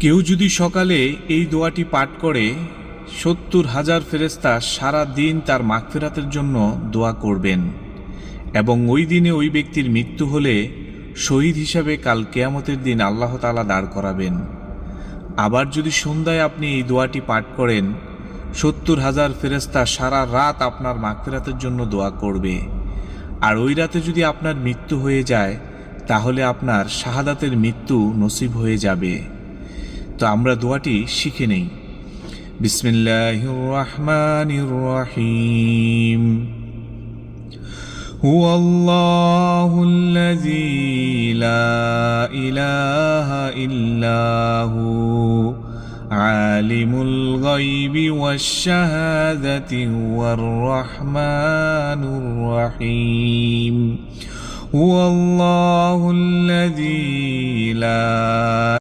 কেউ যদি সকালে এই দোয়াটি পাঠ করে ৭০,০০০ ফেরেশতা সারা দিন তার মাগফিরাতের জন্য দোয়া করবেন এবং ওই দিনে ওই ব্যক্তির মৃত্যু হলে শহীদ হিসাবে কাল কিয়ামতের দিন আল্লাহ তাআলা দাঁড় করাবেন। আবার যদি সন্ধ্যায় আপনি এই দোয়াটি পাঠ করেন ৭০,০০০ ফেরেশতা সারা রাত আপনার মাগফিরাতের জন্য দোয়া করবে। আর ওই রাতে যদি আপনার মৃত্যু হয়ে যায় তাহলে আপনার শাহাদাতের মৃত্যু নসিব হয়ে যাবে। তো আমরা দোয়াটি শিখে নেই। বিসমিল্লাহির রহমানির রহিম। হুয়াল্লাহুল্লাযী লা ইলাহা ইল্লাহু আলিমুল গায়বি ওয়াশ শাহাদাতি হুয়ার রহমানুর রহিম। হুয়াল্লাহুল্লাযী লা